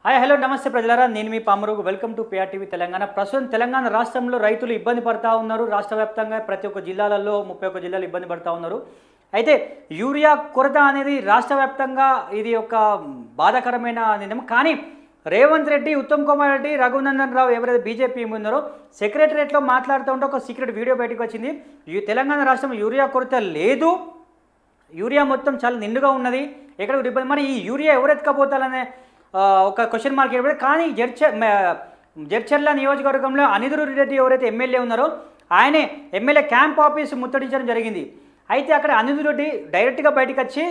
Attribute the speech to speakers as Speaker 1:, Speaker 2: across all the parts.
Speaker 1: Hi hello నమస్తే ప్రజలారా, నేను మీ పామరు. Welcome to PRTV Telangana. ప్రస్తుతం తెలంగాణ రాష్ట్రంలో రైతులు ఇబ్బంది పడతా ఉన్నారు. రాష్ట్ర వ్యాప్తంగా ప్రతి ఒక్క జిల్లాలలో 31 జిల్లాలు ఇబ్బంది పడతా ఉన్నారు. అయితే యూరియా కొరత అనేది రాష్ట్ర వ్యాప్తంగా ఇది ఒక బాధాకరమైన నిర్ణయం. కానీ రేవంత్ రెడ్డి, ఉత్తమ్ కుమార్ రెడ్డి, రఘునందన్ రావు ఎవరైతే బీజేపీ ఉన్నారో సెక్రటరియట్లో మాట్లాడుతూ ఉంటే ఒక సీక్రెట్ వీడియో బయటకు వచ్చింది. ఈ తెలంగాణ రాష్ట్రంలో యూరియా కొరత లేదు, యూరియా మొత్తం చాలా నిండుగా ఉన్నది, ఎక్కడ ఇబ్బంది. మరి ఈ యూరియా ఎవరు ఎత్తుకపోతారనే ఒక క్వశ్చన్ మార్క్ ఏర్పడి. కానీ జడ్చర్ల నియోజకవర్గంలో అనిరుద్ రెడ్డి ఎవరైతే ఎమ్మెల్యే ఉన్నారో ఆయనే ఎమ్మెల్యే క్యాంప్ ఆఫీస్ ముట్టడించడం జరిగింది. అయితే అక్కడ అనిరుద్ రెడ్డి డైరెక్ట్గా బయటకు వచ్చి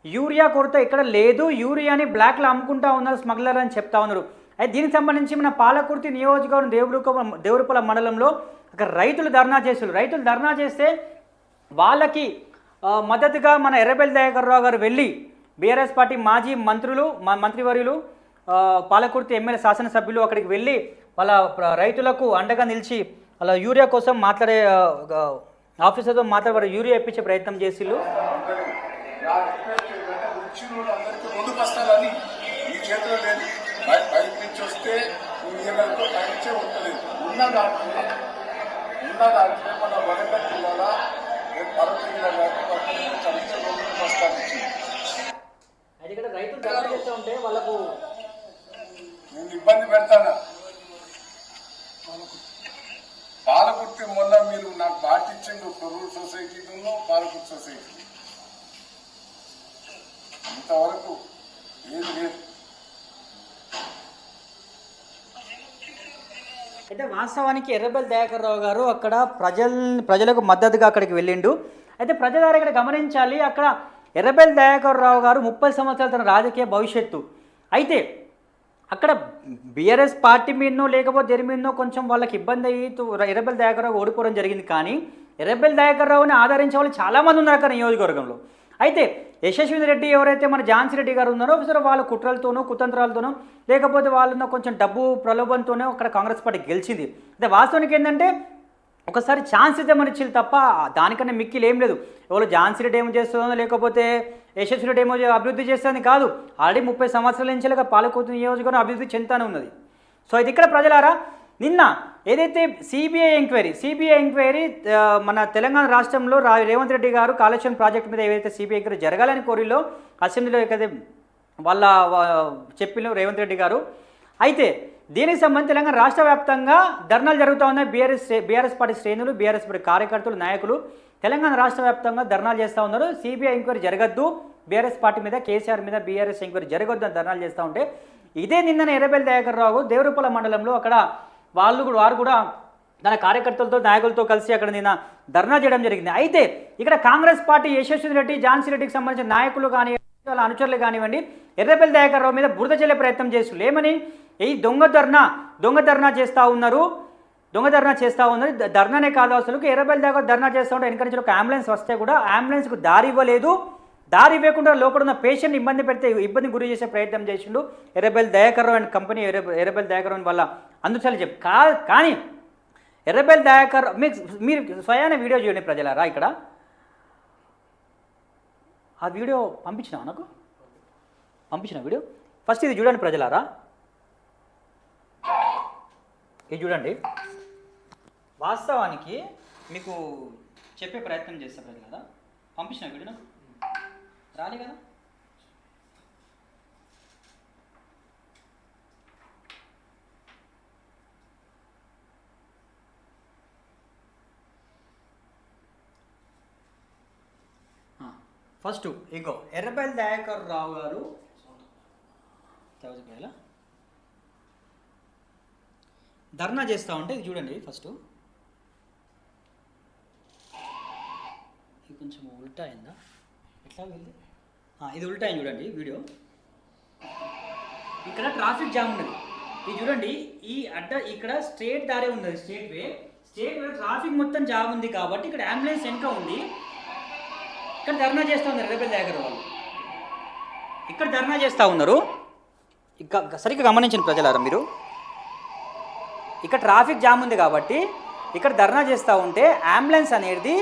Speaker 1: యూరియా కొరత ఇక్కడ లేదు, యూరియాని బ్లాక్లో అమ్ముకుంటా ఉన్నారు స్మగ్లర్ అని చెప్తా ఉన్నారు. అయితే దీనికి సంబంధించి మన పాలకుర్తి నియోజకవర్గం దేవరుపల మండలంలో అక్కడ రైతులు ధర్నా చేస్తే వాళ్ళకి మద్దతుగా మన ఎర్రబెల్లి దయాకర్ రావు గారు వెళ్ళి బీఆర్ఎస్ పార్టీ మాజీ మంత్రివర్యులు పాలకుర్తి ఎమ్మెల్యే శాసనసభ్యులు అక్కడికి వెళ్ళి వాళ్ళ రైతులకు అండగా నిలిచి వాళ్ళ యూరియా కోసం ఆఫీసర్తో మాట్లాడే యూరియా ఇప్పించే ప్రయత్నం చేసిళ్ళు. అది ఇక్కడ రైతులు ధర్నా చేస్తూ ఉంటే వాళ్ళకు
Speaker 2: నేను ఇబ్బంది పెడతాను. పాలకుర్తి మొన్న మీరు నాకు పాటించిండు రూరల్ సొసైటీను పాలకుర్తి సొసైటీ ఇంతవరకు ఏది లేదు.
Speaker 1: అయితే వాస్తవానికి ఎర్రబెల్లి దయాకర్ రావు గారు అక్కడ ప్రజలకు మద్దతుగా అక్కడికి వెళ్ళిండు. అయితే ప్రజలారు ఇక్కడ గమనించాలి, అక్కడ ఎర్రబెల్లి దయాకర్ రావు గారు 30 సంవత్సరాల తన రాజకీయ భవిష్యత్తు. అయితే అక్కడ బీఆర్ఎస్ పార్టీ మీదనో లేకపోతే దేని మీదనో కొంచెం వాళ్ళకి ఇబ్బంది అయ్యి ఎర్రబెల్లి దయాకర్ రావు ఓడిపోవడం జరిగింది. కానీ ఎర్రబెల్లి దయాకర్ రావుని ఆదరించే వాళ్ళు చాలామంది ఉన్నారు అక్కడ నియోజకవర్గంలో. అయితే యశస్విని రెడ్డి ఎవరైతే మన ఝాన్సీ రెడ్డి గారు ఉన్నారో వాళ్ళ కుట్రలతోనో కుతంత్రాలతోనో లేకపోతే వాళ్ళన్న కొంచెం డబ్బు ప్రలోభంతోనే అక్కడ కాంగ్రెస్ పార్టీ గెలిచింది. అయితే వాస్తవానికి ఏంటంటే ఒకసారి ఛాన్స్ ఇద్దామని ఇచ్చింది తప్ప దానికన్నా మిక్కిలు ఏం లేదు. ఎవరు ఝాన్సీ రెడ్డి ఏమో చేస్తుందో లేకపోతే యశస్వి రెడ్డి ఏమో అభివృద్ధి చేస్తుంది కాదు. ఆల్రెడీ 30 సంవత్సరాల నుంచి పాలకుర్తి నియోజకవర్గం అభివృద్ధి చెందుతూనే ఉన్నది. సో ఇది ఇక్కడ ప్రజలారా, నిన్న ఏదైతే సిబిఐ ఎంక్వైరీ మన తెలంగాణ రాష్ట్రంలో రేవంత్ రెడ్డి గారు కాళేశ్వరం ప్రాజెక్టు మీద ఏదైతే సిబిఐ ఎంక్వైరీ జరగాలని కోరిలో అసెంబ్లీలో ఏదైతే వాళ్ళ చెప్పిన రేవంత్ రెడ్డి గారు. అయితే దీనికి సంబంధించి తెలంగాణ రాష్ట్ర వ్యాప్తంగా ధర్నాలు జరుగుతూ ఉన్నాయి. బీఆర్ఎస్ పార్టీ శ్రేణులు, బీఆర్ఎస్ పార్టీ కార్యకర్తలు, నాయకులు తెలంగాణ రాష్ట్ర వ్యాప్తంగా ధర్నాలు చేస్తూ ఉన్నారు. సిబిఐ ఎంక్వైరీ జరగద్దు, బీఆర్ఎస్ పార్టీ మీద, కేసీఆర్ మీద బీఆర్ఎస్ ఎంక్వైరీ జరగొద్దు అని ధర్నాలు చేస్తూ ఉంటే ఇదే నిన్న ఎర్రబెల్లి దయాకర్ రావు దేవరుపల మండలంలో అక్కడ వారు కూడా తన కార్యకర్తలతో, నాయకులతో కలిసి అక్కడ నిన్న ధర్నా చేయడం జరిగింది. అయితే ఇక్కడ కాంగ్రెస్ పార్టీ యశస్వి రెడ్డి, ఝాన్సీ రెడ్డికి సంబంధించిన నాయకులు కానీ వాళ్ళ అనుచరులు కానివ్వండి ఎర్రబెల్లి దయాకర్ రావు మీద బురద చల్లే ప్రయత్నం చేస్తున్నారు. ఏమని ఈ దొంగ ధర్నా చేస్తూ ఉన్నారు. ధర్నానే కాదు, అసలు ఎర్రబెల్లి దయాకర్ ధర్నా చేస్తూ ఉంటే వెనక నుంచి ఒక అంబులెన్స్ వస్తే కూడా అంబులెన్స్కు దారి ఇవ్వలేదు. దారి ఇవ్వకుండా లోపల ఉన్న పేషెంట్ని ఇబ్బంది గురి చేసే ప్రయత్నం చేసిండు ఎర్రబెల్లి దయాకర్ రావు అండ్ కంపెనీ. ఎర్రబెల్లి దయాకర్ రావు వాళ్ళ అందుచాలు చెప్పి కానీ ఎర్రబెల్లి దయాకర్ మీరు స్వయాన వీడియో చూడండి ప్రజలారా. ఇక్కడ ఆ వీడియో పంపించిన వీడియో ఫస్ట్ ఇది చూడండి ప్రజలారా. ఇది చూడండి, వాస్తవానికి మీకు చెప్పే ప్రయత్నం చేస్తా ప్రజలారా. పంపించిన వీడియో నాకు రాలే కదా. ఫస్ట్ ఇంకో ఎర్రబెల్లి దయాకర్ రావు గారు ధర్నా చేస్తూ ఉంటే ఇది చూడండి. ఫస్ట్ ఇది కొంచెం ఉల్టా అయిందా, ఎట్లా వెళ్ళి ఇది ఉల్టా అయింది చూడండి వీడియో. ఇక్కడ ట్రాఫిక్ జామ్ ఉన్నది, ఇది చూడండి. ఇక్కడ స్ట్రేట్ దారే ఉన్నది, స్ట్రేట్ వే ట్రాఫిక్ మొత్తం జామ్ ఉంది కాబట్టి ఇక్కడ అంబులెన్స్ వెనుక ఉంది. ఇక్కడ ధర్నా చేస్తూ ఉన్నారు ఎర్రబెల్లి దయాకర్ వాళ్ళు, ఇక్కడ ధర్నా చేస్తూ ఉన్నారు. సరిగ్గా గమనించండి ప్రజలారా మీరు. ఇక్కడ ట్రాఫిక్ జామ్ ఉంది కాబట్టి ఇక్కడ ధర్నా చేస్తూ ఉంటే అంబులెన్స్ అనేది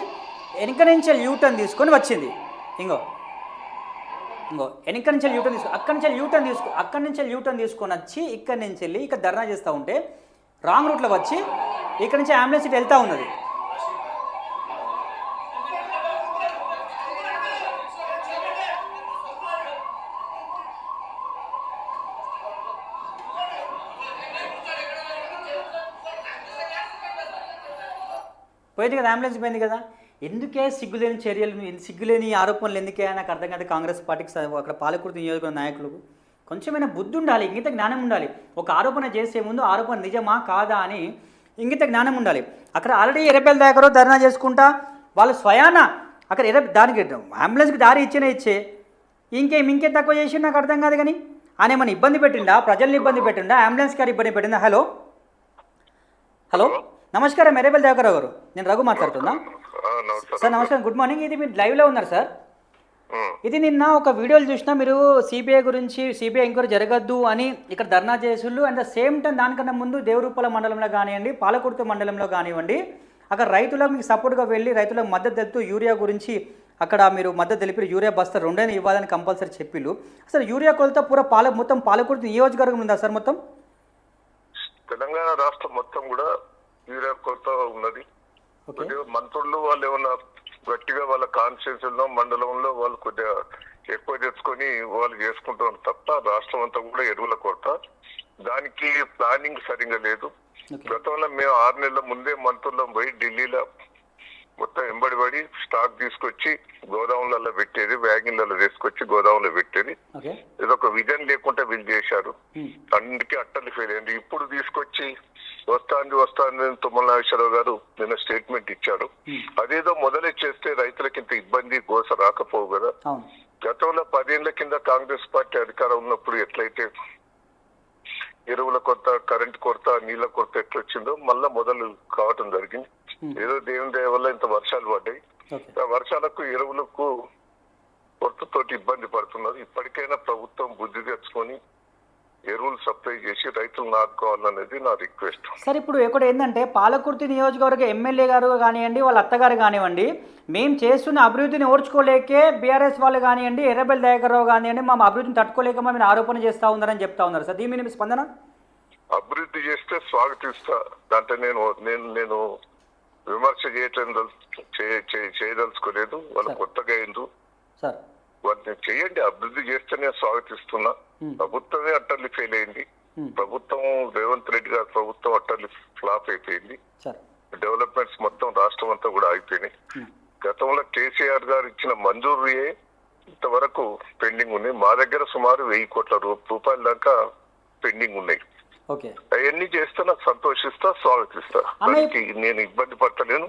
Speaker 1: వెనక నుంచి యూటర్న్ తీసుకొని వచ్చింది. ఇంకో ఇంకో వెనక నుంచి యూటర్న్ తీసుకో అక్కడి నుంచి యూటర్న్ తీసుకొని వచ్చి ఇక్కడి నుంచి వెళ్ళి ఇక్కడ ధర్నా చేస్తూ ఉంటే రాంగ్ రూట్లో వచ్చి ఇక్కడ నుంచి అంబులెన్స్ ఇటు వెళ్తూ ఉన్నది. పోయింది కదా, అంబులెన్స్ పోయింది కదా. ఎందుకే సిగ్గులేని చర్యలు, సిగ్గులేని ఆరోపణలు ఎందుకే నాకు అర్థం కాదు. కాంగ్రెస్ పార్టీకి అక్కడ పాలకుర్తి నియోజకవర్గ నాయకులకు కొంచెమైనా బుద్ధి ఉండాలి, ఇంగిత జ్ఞానం ఉండాలి. ఒక ఆరోపణ చేసే ముందు ఆరోపణ నిజమా కాదా అని ఇంగిత జ్ఞానం ఉండాలి. అక్కడ ఆల్రెడీ ఎర్రబెల్ దగ్గర ధర్నా చేసుకుంటా వాళ్ళు స్వయాన అక్కడ దానికి అంబులెన్స్కి దారి ఇచ్చే ఇంకేం తక్కువ చేసి నాకు అర్థం కాదు. కానీ ఆయన ఏమైనా ఇబ్బంది పెట్టిండా, ప్రజల్ని ఇబ్బంది పెట్టిండా, అంబులెన్స్ గారు ఇబ్బంది పెట్టిందా? హలో నమస్కారం, ఎర్రబెల్ దగ్గర గారు, నేను రఘు మాట్లాడుతున్నా సార్. నమస్కారం, గుడ్ మార్నింగ్. ఇది మీరు లైవ్లో ఉన్నారు సార్. ఇది నిన్న ఒక వీడియోలు చూసినా మీరు సిబిఐ గురించి, సిబిఐ ఎంక్వైరీ జరగద్దు అని ఇక్కడ ధర్నా చేసుళ్ళు. అండ్ ద సేమ్ టైం దానికన్నా ముందు దేవరూపల మండలంలో కానివ్వండి, పాలకుర్తి మండలంలో కానివ్వండి, అక్కడ రైతులకు మీకు సపోర్ట్గా వెళ్ళి రైతులకు మద్దతు తెలుపుతూ యూరియా గురించి అక్కడ మీరు మద్దతు తెలిపి యూరియా బస్తా రెండైనా ఇవ్వాలని కంపల్సరీ చెప్పిళ్ళు. అసలు యూరియా కొలత మొత్తం పాలకుర్తి నియోజకవర్గం ఉందా సార్? మొత్తం
Speaker 3: తెలంగాణ రాష్ట్రం మొత్తం కూడా యూరియా కొరత ఉన్నది. మంత్రులు వాళ్ళు ఏమన్నా గట్టిగా వాళ్ళ కాన్స్టిట్యూన్సీలో మండలంలో వాళ్ళు కొద్దిగా ఎక్కువ తెచ్చుకొని వాళ్ళు చేసుకుంటారు తప్ప రాష్ట్రం అంతా కూడా ఎరువుల కొరత. దానికి ప్లానింగ్ సరిగా లేదు. గతంలో మేము 6 నెలల ముందే మంత్రుల్లో పోయి ఢిల్లీలో మొత్తం ఎంబడిపడి స్టాక్ తీసుకొచ్చి గోదాములలో పెట్టేది, వ్యాగిన్లలో తీసుకొచ్చి గోదాములో పెట్టేది. ఇదొక విజన్ లేకుండా వీళ్ళు చేశారు. అందుకే అట్టలు ఫెయిల్ అయింది. ఇప్పుడు తీసుకొచ్చి వస్తాంది తుమ్మల నాగేశ్వరరావు గారు నిన్న స్టేట్మెంట్ ఇచ్చాడు. అదేదో మొదలే చేస్తే రైతులకి ఇంత ఇబ్బంది గోస రాకపోవు కదా. గతంలో 10 ఏళ్ల కింద కాంగ్రెస్ పార్టీ అధికారం ఉన్నప్పుడు ఎట్లయితే ఎరువుల కొరత, కరెంట్ కొరత, నీళ్ల కొరత ఎట్లొచ్చిందో మళ్ళా మొదలు కావటం జరిగింది. ఏదో దేవుని దయ వల్ల ఇంత వర్షాలు పడ్డాయి. ఆ వర్షాలకు ఎరువులకు కొరతతోటి ఇబ్బంది పడుతున్నారు. ఇప్పటికైనా ప్రభుత్వం బుద్ధి తెచ్చుకొని ఎరువులు సప్లై చేసి రైతులు నాటుకోవాలనేది నా రిక్వెస్ట్.
Speaker 1: సార్ ఇప్పుడు ఇక్కడ ఏంటంటే పాలకుర్తి నియోజకవర్గ ఎమ్మెల్యే గారు కానివ్వండి, వాళ్ళ అత్తగారు కానివ్వండి, మేము చేస్తున్న అభివృద్ధిని ఓర్చుకోలేకే బీఆర్ఎస్ వాళ్ళు కానివ్వండి, ఎర్రబెల్ దయాకర్ రావు కానివ్వండి, మా అభివృద్ధిని తట్టుకోలేక మీరు ఆరోపణ చేస్తూ ఉన్నారని చెప్తా ఉన్నారు సార్. దీని మీద మీ స్పందన?
Speaker 3: అభివృద్ధి చేస్తే స్వాగతిస్తా. దాంట్లో నేను విమర్శ చేయదలుచుకోలేదు. వాళ్ళు కొత్తగా అయిండ్రు, వాటిని చేయండి. అభివృద్ధి చేస్తేనే స్వాగతిస్తున్నా. ప్రభుత్వమే అట్టర్లీ ఫెయిల్ అయింది. ప్రభుత్వం రేవంత్ రెడ్డి గారి ప్రభుత్వం అట్టర్లీ ఫ్లాప్ అయిపోయింది. డెవలప్మెంట్స్ మొత్తం రాష్ట్రం అంతా కూడా అయిపోయినాయి. గతంలో కేసీఆర్ గారు ఇచ్చిన మంజూరీయే ఇంతవరకు పెండింగ్ ఉన్నాయి. మా దగ్గర సుమారు 1000 కోట్ల రూపాయల దాకా పెండింగ్ ఉన్నాయి. అవన్నీ చేస్తే నాకు సంతోషిస్తా, స్వాగతిస్తా. దానికి నేను ఇబ్బంది పడతలేను.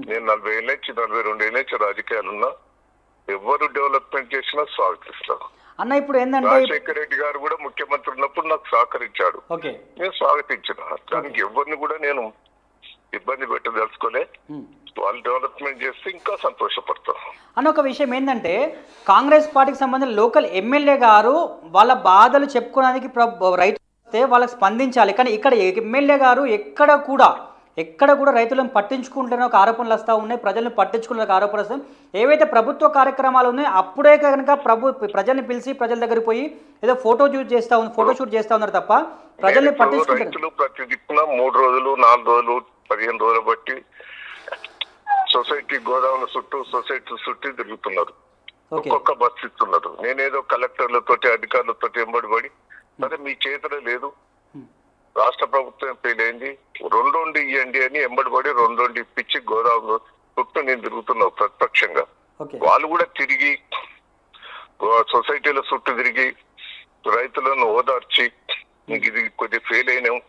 Speaker 3: నేను 40 ఏళ్ళ నుంచి 42 ఏళ్ళ నుంచి రాజకీయాలున్నా. ఎవరు డెవలప్మెంట్ చేసినా స్వాగతిస్తారు
Speaker 1: అన్న. ఇప్పుడు ఏంటంటే
Speaker 3: రాజశేఖర రెడ్డి గారు కూడా ముఖ్యమంత్రి ఉన్నప్పుడు నాకు సహకరించాడు, నేను స్వాగతించిన. దానికి ఎవరిని కూడా నేను ఇబ్బంది పెట్టదలుచుకోలే. వాళ్ళు డెవలప్మెంట్ చేస్తే ఇంకా సంతోషపడతారు
Speaker 1: అన్న. ఒక విషయం ఏంటంటే కాంగ్రెస్ పార్టీకి సంబంధించిన లోకల్ ఎమ్మెల్యే గారు వాళ్ళ బాధలు చెప్పుకోవడానికి రైతు వాళ్ళకి స్పందించాలి. కానీ ఇక్కడ ఎమ్మెల్యే గారు ఎక్కడ కూడా రైతులను పట్టించుకుంటేనే ఒక ఆరోపణలు వస్తూ ఉన్నాయి, ప్రజలను పట్టించుకునే ఒక ఆరోపణలు వస్తాయి. ఏవైతే ప్రభుత్వ కార్యక్రమాలు ఉన్నాయో అప్పుడే కనుక ప్రజల్ని పిలిచి ప్రజల దగ్గర పోయి ఏదో ఫోటో షూట్ చేస్తా ఉన్నారు తప్ప ప్రజల్ని పట్టించుకుంటారు.
Speaker 3: ప్రతి దిక్కున 3 రోజులు, 4 రోజులు, 15 రోజులు బట్టి సొసైటీ గోదాముల చుట్టూ, సొసైటీ చుట్టూ తిరుగుతున్నారు. ఒక్కొక్క బస్ ఇస్తున్నారు. నేనేదో కలెక్టర్లతోటి, అధికారులతో ఎంబడిపడి, సరే మీ చేతిలో లేదు, రాష్ట్ర ప్రభుత్వం ఫెయిల్ అయింది, 2 ఇవ్వండి అని ఎంబడిపడి 2 ఇప్పించి గోదావరి చుట్టూ నేను తిరుగుతున్నావు ప్రతిపక్షంగా. వాళ్ళు కూడా తిరిగి సొసైటీల చుట్టూ తిరిగి రైతులను ఓదార్చి, నీకు ఇది కొద్దిగా ఫెయిల్ అయినాం,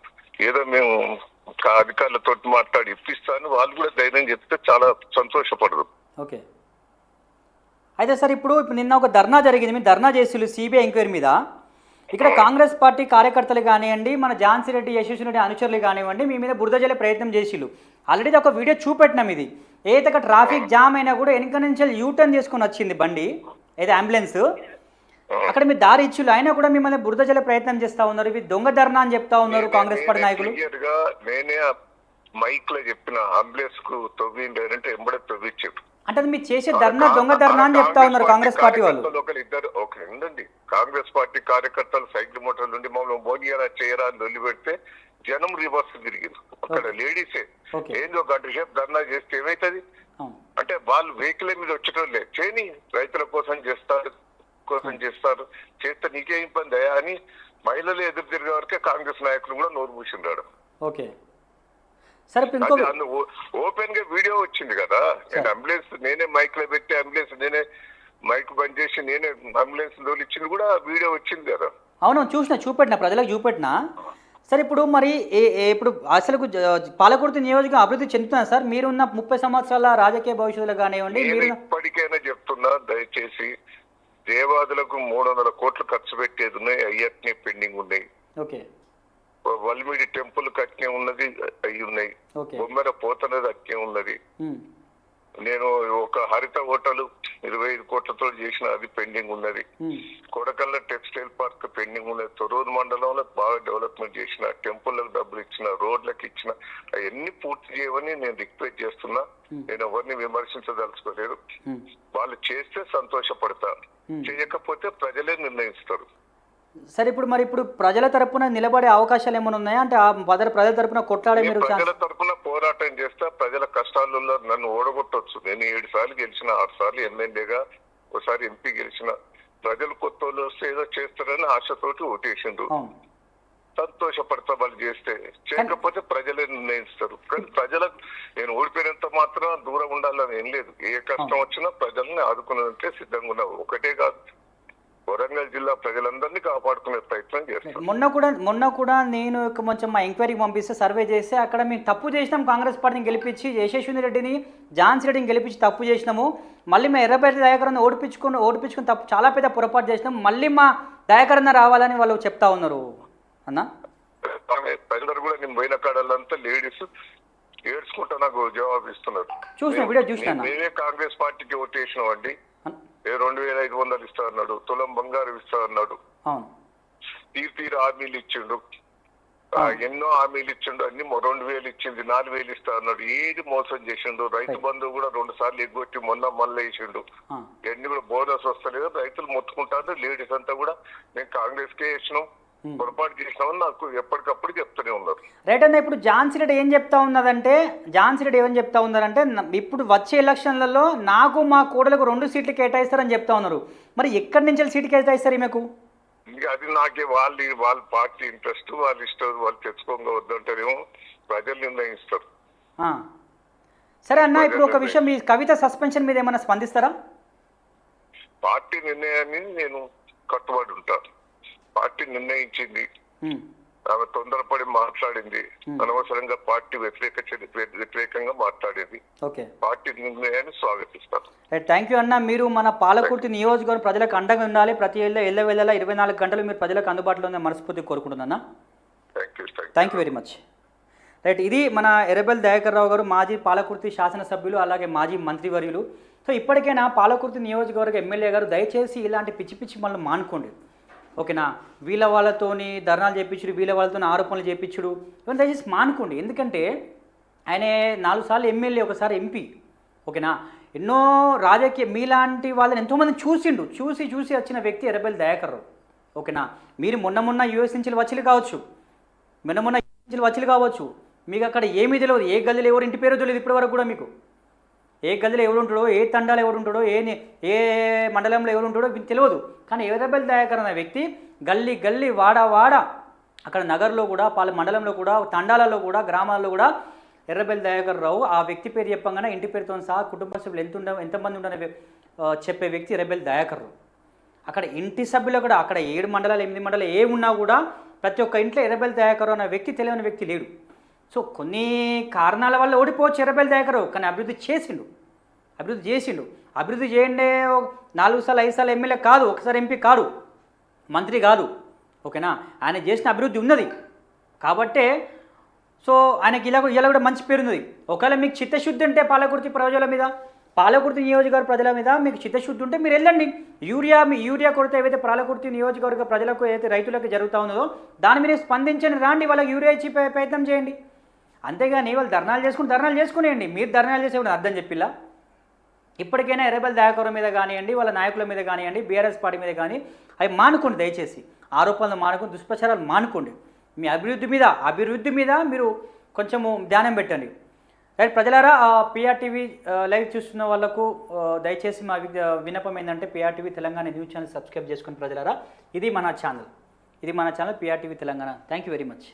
Speaker 3: ఏదో మేము అధికారులతో మాట్లాడి ఇప్పిస్తాను వాళ్ళు కూడా ధైర్యం చెప్తే చాలా సంతోషపడదు.
Speaker 1: ఓకే, అయితే సార్ ఇప్పుడు నిన్న ఒక ధర్నా జరిగింది, మీరు ధర్నా చేసి సిబిఐ ఎంక్వైరీ మీద. ఇక్కడ కాంగ్రెస్ పార్టీ కార్యకర్తలు కానివ్వండి, మన ఝాన్సీ రెడ్డి, యశస్వి రెడ్డి అనుచరులు కానివ్వండి, మీ మీద బురద జల్లే ప్రయత్నం చేసిళ్ళు. ఆల్రెడీ ఒక వీడియో చూపెట్టినాం. ఇది ఏదైతే ట్రాఫిక్ జామ్ అయినా కూడా వెనక నుంచి యూటర్న్ చేసుకొని వచ్చింది బండి, ఏదో అంబులెన్స్. అక్కడ మీరు దారి ఇచ్చులు అయినా కూడా మిమ్మల్ని బురద జల్లే ప్రయత్నం చేస్తా ఉన్నారు. ఇవి దొంగ ధర్నా అని చెప్తా ఉన్నారు కాంగ్రెస్ పార్టీ నాయకులు.
Speaker 3: నేనే మైక్ లో చెప్పిన అంబులెన్స్ కు తవ్విండే అంటే ఎంబడే తవ్వించారు.
Speaker 1: అంటే అది మీరు చేసే ధర్నా దొంగ ధర్నా అని చెప్తా ఉన్నారు కాంగ్రెస్ పార్టీ వాళ్ళు.
Speaker 3: ఒకరు ఇద్దరు ఓకే ఉండండి, కాంగ్రెస్ పార్టీ కార్యకర్తలు సైకిల్ మోటార్లు నుండి మమ్మల్ని మోగియారా చేయరా అని లొల్లి పెడితే జనం రివర్స్ తిరిగింది. అక్కడ లేడీసే ఏందో గంట సేపు ధర్నా చేస్తే ఏమైతుంది అంటే వాళ్ళు వెహికల్ మీద వచ్చేటోళ్ళే చేయని రైతుల కోసం చేస్తారు చేస్తే నీకే ఇబ్బంది అయ్యా అని మహిళలు ఎదురు తిరిగే వరకే కాంగ్రెస్ నాయకులు కూడా నోరు మూసిండాడు.
Speaker 1: ఓకే సరే
Speaker 3: ఓపెన్ గా వీడియో వచ్చింది కదా, నేను అంబులెన్స్ నేనే మైక్ లో పెట్టి అంబులెన్స్ నేనే మైక్ బంద్ చేసి నేనే అంబులెన్స్ లోలు ఇచ్చింది కూడా వీడియో వచ్చింది కదా.
Speaker 1: అవును చూపెట్టిన ప్రజలకు చూపెట్టినా. సార్ ఇప్పుడు మరి ఇప్పుడు అసలు పాలకుర్తి నియోజకవర్గం అభివృద్ధి చెందుతున్నా సార్ మీరున్న 30 సంవత్సరాల రాజకీయ భవిష్యత్తులో కానివ్వండి?
Speaker 3: ఇప్పటికైనా చెప్తున్నా, దయచేసి దేవాదులకు 300 కోట్లు ఖర్చు పెట్టేది ఉన్నాయి, అయ్యట్నే పెండింగ్ ఉన్నాయి.
Speaker 1: ఓకే
Speaker 3: వల్మిడి టెంపుల్ కట్నే ఉన్నది అయి ఉన్నాయి, బొమ్మెర పోతన్నది అట్నే ఉన్నది. నేను ఒక హరిత హోటల్ 25 కోట్లతో చేసిన అది పెండింగ్ ఉన్నది. కొడకల్ల టెక్స్టైల్ పార్క్ పెండింగ్ ఉన్నది. తొర్రూరు మండలంలో బాగా డెవలప్మెంట్ చేసిన, టెంపుల్లకు డబ్బులు ఇచ్చిన, రోడ్లకు ఇచ్చిన, అవన్నీ పూర్తి చేయవని నేను రిక్వెస్ట్ చేస్తున్నా. నేను ఎవరిని విమర్శించదలుచుకోలేదు. వాళ్ళు చేస్తే సంతోషపడతా, చేయకపోతే ప్రజలే నిర్ణయిస్తారు.
Speaker 1: సరే ఇప్పుడు ప్రజల తరపున నిలబడే అవకాశాలు ఏమైనా ఉన్నాయా అంటే ప్రజల తరపున కొట్లాడే మీరు?
Speaker 3: ప్రజల తరపున పోరాటం చేస్తా, ప్రజల కష్టాలలో నన్ను ఓడగొట్టవచ్చు. నేను 7 సార్లు గెలిచిన, 6 సార్లు ఎమ్మెల్యేగా, ఒకసారి ఎంపీ గెలిచిన. ప్రజలు కొత్త వాళ్ళు వస్తే ఏదో చేస్తారని ఆశతోటి ఓటేసిండ్రు. సంతోషపడతా వాళ్ళు చేస్తే, చేయకపోతే ప్రజలే నిర్ణయిస్తారు. కానీ ప్రజలకు నేను ఓడిపోయినంత మాత్రం దూరం ఉండాలని ఏం లేదు. ఏ కష్టం వచ్చినా ప్రజల్ని ఆదుకునేందుకే సిద్ధంగా ఉన్నావు. ఒకటే కాదు, వరంగల్ జిల్లా ప్రజలందరినీ కాపాడుకునే ప్రయత్నం చేస్తాం.
Speaker 1: మొన్న కూడా నేను కొంచెం మా ఎంక్వైరీకి పంపిస్తే సర్వే చేస్తే అక్కడ మేము తప్పు చేసినాం, కాంగ్రెస్ పార్టీని గెలిపించి యశస్విని రెడ్డిని ఝాన్సీ రెడ్డిని గెలిపించి తప్పు చేసినాము, మళ్ళీ మా ఎర్రబెల్లి దయాకరణ ఓడిపించుకుని తప్పు చాలా పెద్ద పొరపాటు చేసినాం, మళ్ళీ మా దయాకరణ రావాలని వాళ్ళు చెప్తా ఉన్నారు అన్న.
Speaker 3: ప్రజలు కూడా నేను పోయిన కాడలంతా లేడీస్ ఏడ్చుకుంటా నాకు జవాబు ఇస్తున్నారు.
Speaker 1: చూసిన వీడియో చూసినా.
Speaker 3: మేమే కాంగ్రెస్ పార్టీకి ఓటేసినాం అండి, 2500 ఇస్తా అన్నాడు, తులం బంగారు ఇస్తా అన్నాడు, తీరు హామీలు ఇచ్చిండు, ఎన్నో హామీలు ఇచ్చిండు, అన్ని 2000 ఇచ్చింది, 4000 ఇస్తా అన్నాడు. ఏది మోసం చేసిండు. రైతు బంధువు కూడా 2 సార్లు ఎగ్గొట్టి మళ్ళీ వేసిండు. ఇవన్నీ కూడా బోనస్ వస్తలేదు, రైతులు మొత్తుకుంటారు. లేడీస్ అంతా కూడా మేము కాంగ్రెస్ కే వేసినాం, పొరపాటు చేసినామని నాకు ఎప్పటికప్పుడు చెప్తూనే ఉన్నారు.
Speaker 1: రైట్ అన్న, ఇప్పుడు ఝాన్సీ రెడ్డి ఏం చెప్తా ఉన్నదంటే ఇప్పుడు వచ్చే ఎలక్షన్లలో నాకు మా కోడలకు 2 సీట్లు కేటాయిస్తారని చెప్తా ఉన్నారు. మరి ఎక్కడి నుంచి సీట్లు కేటాయిస్తారు ఈమెకు?
Speaker 3: అది నాకే వాళ్ళ పార్టీ ఇంట్రెస్ట్, వాళ్ళ ఇష్టం, వాళ్ళు తెచ్చుకోగా వద్దంటారేమో, ప్రజలు నిర్ణయిస్తారు.
Speaker 1: సరే అన్న, ఇప్పుడు ఒక విషయం, మీ కవిత సస్పెన్షన్ మీద ఏమైనా స్పందిస్తారా?
Speaker 3: పార్టీ నిర్ణయాన్ని నేను కట్టుబడి ఉంటాను. పార్టీ నిర్ణయించింది, ఆమె తొందరపడి మాట్లాడింది, అనవసరంగా పార్టీ వ్యతిరేకంగా మాట్లాడేది. పార్టీ నిర్ణయాన్ని స్వాగతిస్తాను.
Speaker 1: థ్యాంక్ యూ అన్న. మీరు మన పాలకుర్తి నియోజకవర్గం ప్రజలకు అండగా ఉండాలి. ప్రతి ఏళ్ళ 24 గంటలు మీరు ప్రజలకు అందుబాటులో ఉన్న మనస్ఫూర్తి కోరుకుంటున్నా. Thank you very much. Right, ఇది మన ఎర్రబెల్లి దయాకర్ రావు గారు, మాజీ పాలకుర్తి శాసనసభ్యులు, అలాగే మాజీ మంత్రివర్యులు. సో ఇప్పటికైనా పాలకుర్తి నియోజకవర్గ ఎమ్మెల్యే గారు దయచేసి ఇలాంటి పిచ్చి మళ్ళీ మానుకోండి, ఓకేనా? వీళ్ళ వాళ్ళతోని ధర్నాలు చేయించుడు, వీళ్ళ వాళ్ళతో ఆరోపణలు చేయించుడు, ఇవన్నీ దయచేసి మానుకోండి. ఎందుకంటే ఆయన 4 సార్లు ఎమ్మెల్యే, ఒకసారి ఎంపీ, ఓకేనా? ఎన్నో రాజకీయ మీలాంటి వాళ్ళని ఎంతోమంది చూసి వచ్చిన వ్యక్తి ఎర్రబెల్లి దయాకర్ రావు, ఓకేనా? మీరు మొన్న యూఎస్ నుంచి వచ్చి కావచ్చు, మీకు అక్కడ ఏమీ తెలియదు. ఏ గల్లీలో ఎవరు ఇంటి పేరు తెలియదు ఇప్పటి వరకు కూడా. మీకు ఏ గదిలో ఎవరు ఉంటాడో, ఏ తండాలో ఎవరు ఉంటాడో, ఏ మండలంలో ఎవరు ఉంటాడో తెలియదు. కానీ ఎర్రబెల్లి దయాకర్ అనే వ్యక్తి గల్లీ వాడ అక్కడ నగర్లో కూడా, మండలంలో కూడా, తండాలలో కూడా, గ్రామాల్లో కూడా ఎర్రబెల్లి దయాకర్ రావు ఆ వ్యక్తి పేరు చెప్పగానే ఇంటి పేరుతో సహా కుటుంబ సభ్యులు ఎంతమంది ఉండని చెప్పే వ్యక్తి ఎర్రబెల్లి దయాకర్ రావు. అక్కడ ఇంటి సభ్యులు కూడా, అక్కడ 7 మండలాలు 8 మండలాలు ఏ ఉన్నా కూడా ప్రతి ఒక్క ఇంట్లో ఎర్రబెల్లి దయాకర్ అనే వ్యక్తి తెలియని వ్యక్తి లేడు. సో కొన్ని కారణాల వల్ల ఓడిపోవచ్చు ఎర్రబెల్లి దయాకర్ రావు, కానీ అభివృద్ధి చేసిండు. అభివృద్ధి చేయండి. 4 సార్లు 5 సార్లు ఎమ్మెల్యే కాదు, ఒకసారి ఎంపీ కాదు, మంత్రి కాదు, ఓకేనా? ఆయన చేసిన అభివృద్ధి ఉన్నది కాబట్టే సో ఆయనకి ఇలా కూడా మంచి పేరు ఉన్నది. ఒకవేళ మీకు చిత్తశుద్ధి ఉంటే పాలకుర్తి నియోజకవర్గ ప్రజల మీద మీకు చిత్తశుద్ధి ఉంటే మీరు వెళ్ళండి. యూరియా కొరత ఏవైతే పాలకుర్తి నియోజకవర్గ ప్రజలకు ఏదైతే రైతులకు జరుగుతూ ఉన్నదో దాని మీద స్పందించండి, రాండి, వాళ్ళకి యూరియా ఇచ్చి ప్రయత్నం చేయండి. అంతేగాని వాళ్ళు ధర్నాలు చేసుకునేయండి. మీరు ధర్నాలు చేసేవాడు అర్థం చెప్పిలా. ఇప్పటికైనా ఎర్రబెల్లి దయాకర్ మీద కానివ్వండి, వాళ్ళ నాయకుల మీద కానివ్వండి, బీఆర్ఎస్ పార్టీ మీద కానీ అవి మానుకోండి. దయచేసి ఆరోపణలు మానుకోండి, దుష్ప్రచారాలు మానుకోండి. మీ అభివృద్ధి మీద మీరు కొంచెము ధ్యానం పెట్టండి. రైట్ ప్రజలారా, పిఆర్టీవీ లైవ్ చూస్తున్న వాళ్ళకు దయచేసి మా విన్నపం ఏంటంటే పిఆర్టీవీ తెలంగాణ న్యూస్ ఛానల్ సబ్స్క్రైబ్ చేసుకుని ప్రజలారా. ఇది మన channel పిఆర్టీవీ Telangana. Thank you very much.